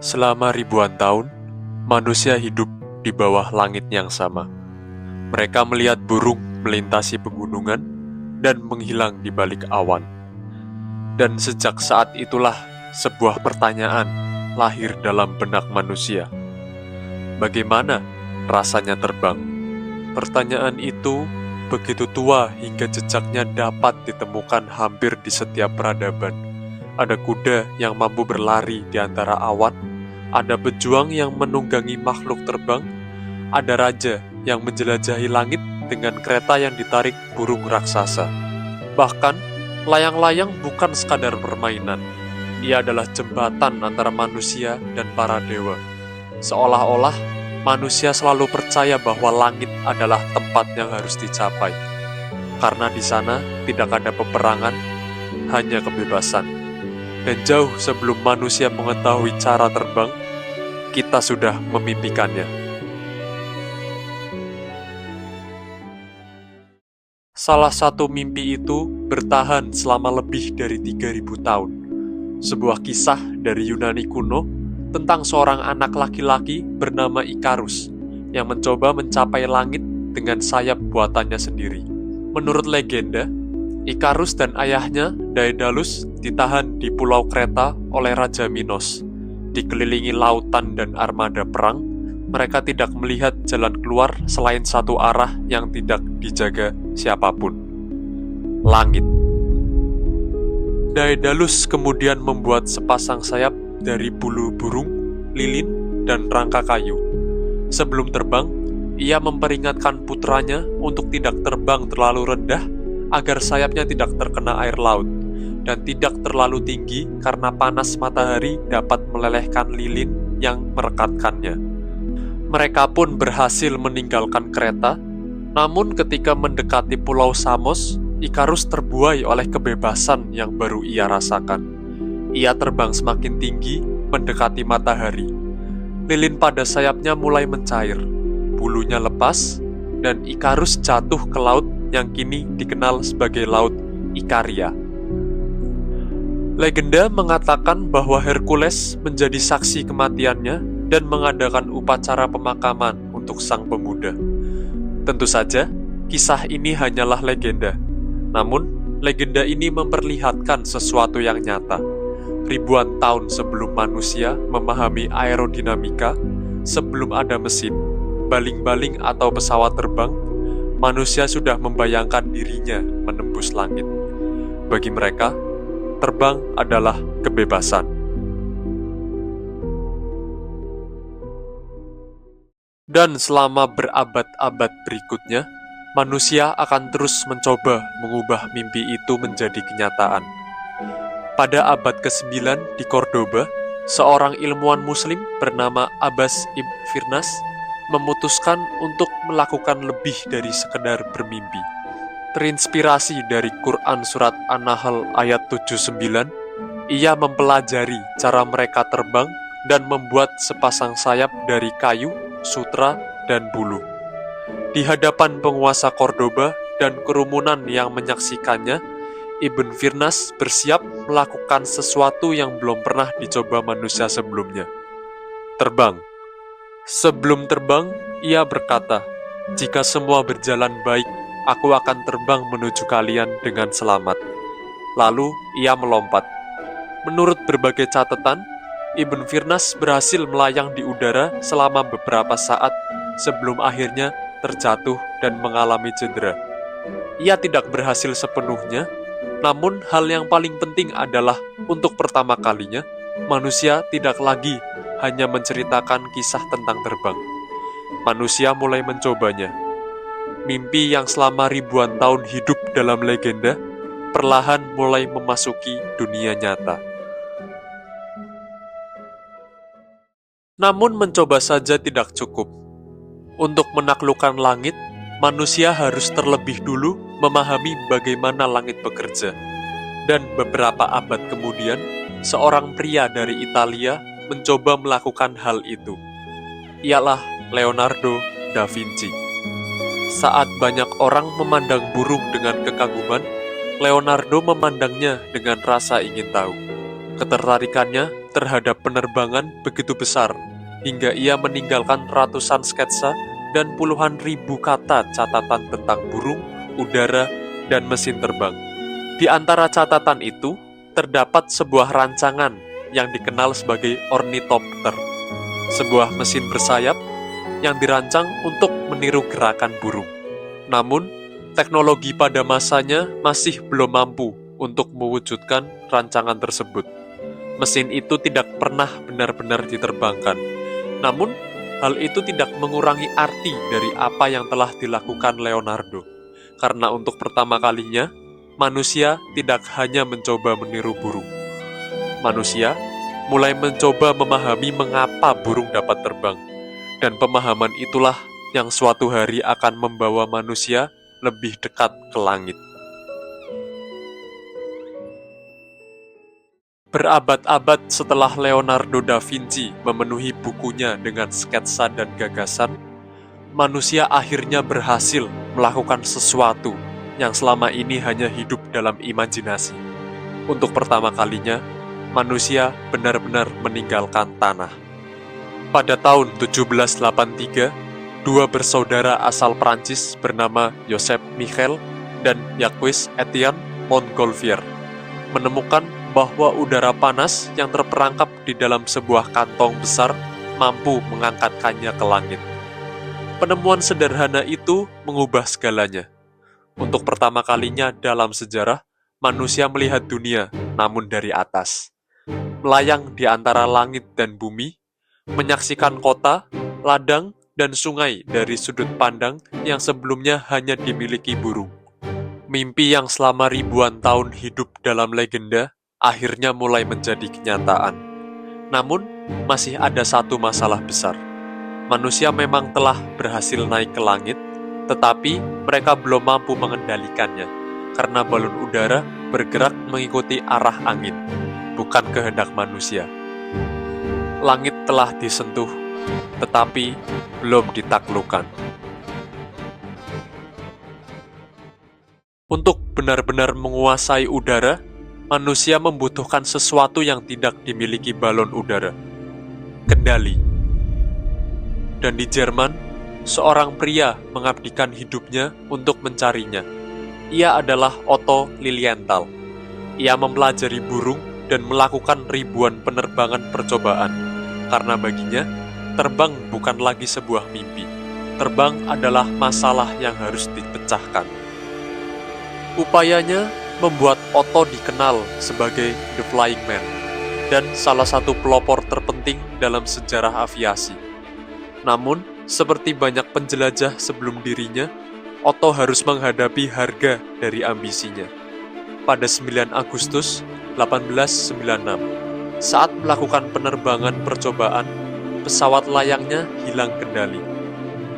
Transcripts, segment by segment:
Selama ribuan tahun, manusia hidup di bawah langit yang sama. Mereka melihat burung melintasi pegunungan dan menghilang di balik awan. Dan sejak saat itulah sebuah pertanyaan lahir dalam benak manusia. Bagaimana rasanya terbang? Pertanyaan itu begitu tua hingga jejaknya dapat ditemukan hampir di setiap peradaban. Ada kuda yang mampu berlari di antara awan, ada pejuang yang menunggangi makhluk terbang, ada raja yang menjelajahi langit dengan kereta yang ditarik burung raksasa. Bahkan, layang-layang bukan sekadar permainan. Ia adalah jembatan antara manusia dan para dewa. Seolah-olah manusia selalu percaya bahwa langit adalah tempat yang harus dicapai. Karena di sana tidak ada peperangan, hanya kebebasan. Dan jauh sebelum manusia mengetahui cara terbang, kita sudah memimpikannya. Salah satu mimpi itu bertahan selama lebih dari 3.000 tahun. Sebuah kisah dari Yunani kuno tentang seorang anak laki-laki bernama Ikarus yang mencoba mencapai langit dengan sayap buatannya sendiri. Menurut legenda, Ikarus dan ayahnya, Daedalus, ditahan di Pulau Kreta oleh Raja Minos. Dikelilingi lautan dan armada perang, mereka tidak melihat jalan keluar selain satu arah yang tidak dijaga siapapun. Langit. Daedalus kemudian membuat sepasang sayap dari bulu burung, lilin, dan rangka kayu. Sebelum terbang, ia memperingatkan putranya untuk tidak terbang terlalu rendah agar sayapnya tidak terkena air laut dan tidak terlalu tinggi karena panas matahari dapat melelehkan lilin yang merekatkannya. Mereka pun berhasil meninggalkan kereta, namun ketika mendekati Pulau Samos, Ikarus terbuai oleh kebebasan yang baru ia rasakan. Ia terbang semakin tinggi, mendekati matahari. Lilin pada sayapnya mulai mencair, bulunya lepas, dan Ikarus jatuh ke laut yang kini dikenal sebagai Laut Ikaria. Legenda mengatakan bahwa Hercules menjadi saksi kematiannya dan mengadakan upacara pemakaman untuk sang pemuda. Tentu saja, kisah ini hanyalah legenda. Namun, legenda ini memperlihatkan sesuatu yang nyata. Ribuan tahun sebelum manusia memahami aerodinamika, sebelum ada mesin, baling-baling atau pesawat terbang, manusia sudah membayangkan dirinya menembus langit. Bagi mereka, terbang adalah kebebasan. Dan selama berabad-abad berikutnya, manusia akan terus mencoba mengubah mimpi itu menjadi kenyataan. Pada abad ke-9 di Cordoba, seorang ilmuwan muslim bernama Abbas ibn Firnas memutuskan untuk melakukan lebih dari sekedar bermimpi. Terinspirasi dari Quran Surat An-Nahl ayat 79, ia mempelajari cara mereka terbang dan membuat sepasang sayap dari kayu, sutra, dan bulu. Di hadapan penguasa Cordoba dan kerumunan yang menyaksikannya, Ibn Firnas bersiap melakukan sesuatu yang belum pernah dicoba manusia sebelumnya. Terbang. Sebelum terbang, ia berkata, "Jika semua berjalan baik, aku akan terbang menuju kalian dengan selamat." Lalu, ia melompat. Menurut berbagai catatan, Ibn Firnas berhasil melayang di udara selama beberapa saat sebelum akhirnya terjatuh dan mengalami cedera. Ia tidak berhasil sepenuhnya, namun hal yang paling penting adalah untuk pertama kalinya, manusia tidak lagi hanya menceritakan kisah tentang terbang. Manusia mulai mencobanya. Mimpi yang selama ribuan tahun hidup dalam legenda, perlahan mulai memasuki dunia nyata. Namun mencoba saja tidak cukup. Untuk menaklukkan langit, manusia harus terlebih dulu memahami bagaimana langit bekerja. Dan beberapa abad kemudian, seorang pria dari Italia mencoba melakukan hal itu. Ialah Leonardo da Vinci. Saat banyak orang memandang burung dengan kekaguman, Leonardo memandangnya dengan rasa ingin tahu. Ketertarikannya terhadap penerbangan begitu besar, hingga ia meninggalkan ratusan sketsa dan puluhan ribu kata catatan tentang burung, udara, dan mesin terbang. Di antara catatan itu, terdapat sebuah rancangan yang dikenal sebagai ornithopter, sebuah mesin bersayap yang dirancang untuk meniru gerakan burung. Namun, teknologi pada masanya masih belum mampu untuk mewujudkan rancangan tersebut. Mesin itu tidak pernah benar-benar diterbangkan. Namun, hal itu tidak mengurangi arti dari apa yang telah dilakukan Leonardo. Karena untuk pertama kalinya, manusia tidak hanya mencoba meniru burung. Manusia mulai mencoba memahami mengapa burung dapat terbang. Dan pemahaman itulah yang suatu hari akan membawa manusia lebih dekat ke langit. Berabad-abad setelah Leonardo da Vinci memenuhi bukunya dengan sketsa dan gagasan, manusia akhirnya berhasil melakukan sesuatu yang selama ini hanya hidup dalam imajinasi. Untuk pertama kalinya, manusia benar-benar meninggalkan tanah. Pada tahun 1783, dua bersaudara asal Prancis bernama Joseph Michel dan Jacques Etienne Montgolfier menemukan bahwa udara panas yang terperangkap di dalam sebuah kantong besar mampu mengangkatkannya ke langit. Penemuan sederhana itu mengubah segalanya. Untuk pertama kalinya dalam sejarah, manusia melihat dunia namun dari atas. Melayang di antara langit dan bumi, menyaksikan kota, ladang, dan sungai dari sudut pandang yang sebelumnya hanya dimiliki burung. Mimpi yang selama ribuan tahun hidup dalam legenda akhirnya mulai menjadi kenyataan. Namun, masih ada satu masalah besar. Manusia memang telah berhasil naik ke langit, tetapi mereka belum mampu mengendalikannya, karena balon udara bergerak mengikuti arah angin, bukan kehendak manusia. Langit telah disentuh, tetapi belum ditaklukkan. Untuk benar-benar menguasai udara, manusia membutuhkan sesuatu yang tidak dimiliki balon udara: kendali. Dan di Jerman, seorang pria mengabdikan hidupnya untuk mencarinya. Ia adalah Otto Lilienthal. Ia mempelajari burung dan melakukan ribuan penerbangan percobaan, karena baginya, terbang bukan lagi sebuah mimpi. Terbang adalah masalah yang harus dipecahkan. Upayanya membuat Otto dikenal sebagai The Flying Man dan salah satu pelopor terpenting dalam sejarah aviasi. Namun, seperti banyak penjelajah sebelum dirinya, Otto harus menghadapi harga dari ambisinya. Pada 9 Agustus 1896, saat melakukan penerbangan percobaan, pesawat layangnya hilang kendali.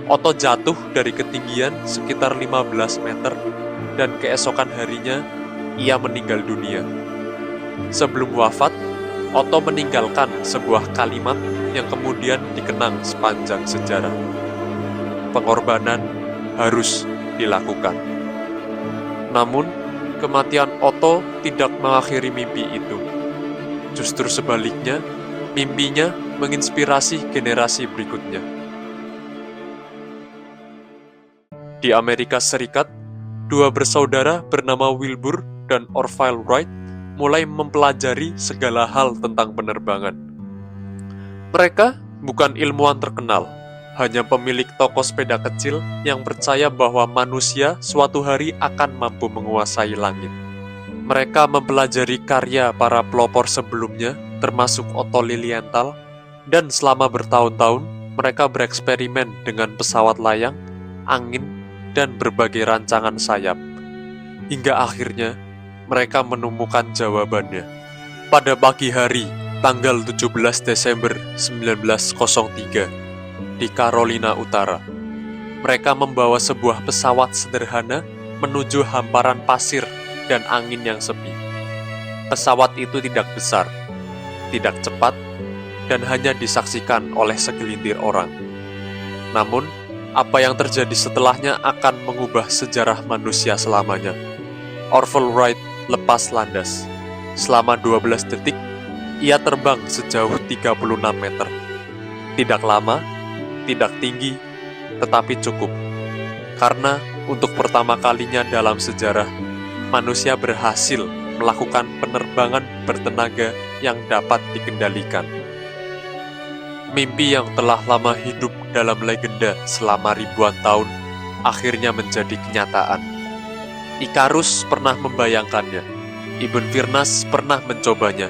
Otto jatuh dari ketinggian sekitar 15 meter dan keesokan harinya ia meninggal dunia. Sebelum wafat, Otto meninggalkan sebuah kalimat yang kemudian dikenang sepanjang sejarah. Pengorbanan harus dilakukan. Namun, kematian Otto tidak mengakhiri mimpi itu. Justru sebaliknya, mimpinya menginspirasi generasi berikutnya. Di Amerika Serikat, dua bersaudara bernama Wilbur dan Orville Wright mulai mempelajari segala hal tentang penerbangan. Mereka bukan ilmuwan terkenal, hanya pemilik toko sepeda kecil yang percaya bahwa manusia suatu hari akan mampu menguasai langit. Mereka mempelajari karya para pelopor sebelumnya, termasuk Otto Lilienthal, dan selama bertahun-tahun mereka bereksperimen dengan pesawat layang, angin, dan berbagai rancangan sayap. Hingga akhirnya, mereka menemukan jawabannya. Pada pagi hari, tanggal 17 Desember 1903, di Carolina Utara, mereka membawa sebuah pesawat sederhana menuju hamparan pasir dan angin yang sepi. Pesawat itu tidak besar, tidak cepat, dan hanya disaksikan oleh segelintir orang. Namun, apa yang terjadi setelahnya akan mengubah sejarah manusia selamanya. Orville Wright lepas landas. Selama 12 detik, Ia terbang sejauh 36 meter. Tidak lama, tidak tinggi, tetapi cukup. Karena untuk pertama kalinya dalam sejarah, manusia berhasil melakukan penerbangan bertenaga yang dapat dikendalikan. Mimpi yang telah lama hidup dalam legenda selama ribuan tahun akhirnya menjadi kenyataan. Ikarus pernah membayangkannya, Ibn Firnas pernah mencobanya,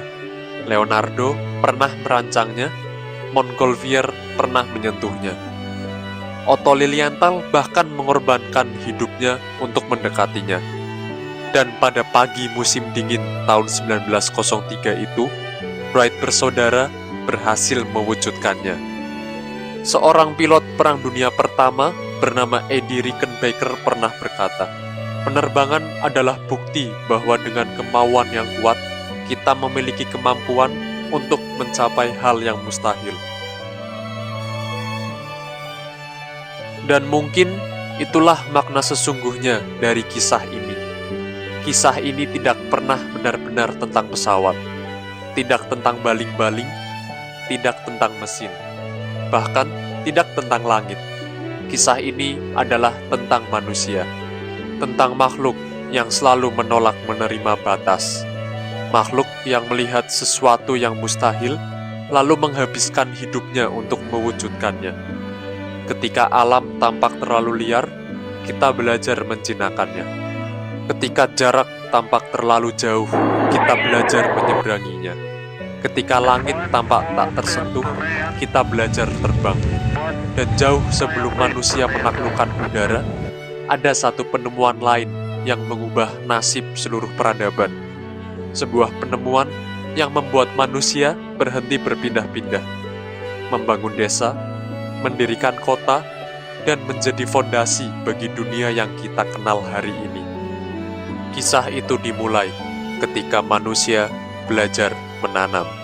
Leonardo pernah merancangnya, Montgolfier pernah menyentuhnya. Otto Lilienthal bahkan mengorbankan hidupnya untuk mendekatinya. Dan pada pagi musim dingin tahun 1903 itu, Wright bersaudara berhasil mewujudkannya. Seorang pilot Perang Dunia Pertama bernama Eddie Rickenbacker pernah berkata, "Penerbangan adalah bukti bahwa dengan kemauan yang kuat, kita memiliki kemampuan untuk mencapai hal yang mustahil." Dan mungkin itulah makna sesungguhnya dari kisah ini. Kisah ini tidak pernah benar-benar tentang pesawat, tidak tentang baling-baling, tidak tentang mesin, bahkan tidak tentang langit. Kisah ini adalah tentang manusia, tentang makhluk yang selalu menolak menerima batas, makhluk yang melihat sesuatu yang mustahil, lalu menghabiskan hidupnya untuk mewujudkannya. Ketika alam tampak terlalu liar, kita belajar menjinakkannya. Ketika jarak tampak terlalu jauh, kita belajar menyeberanginya. Ketika langit tampak tak tersentuh, kita belajar terbang. Dan jauh sebelum manusia menaklukkan udara, ada satu penemuan lain yang mengubah nasib seluruh peradaban. Sebuah penemuan yang membuat manusia berhenti berpindah-pindah, membangun desa, mendirikan kota, dan menjadi fondasi bagi dunia yang kita kenal hari ini. Kisah itu dimulai ketika manusia belajar menanam.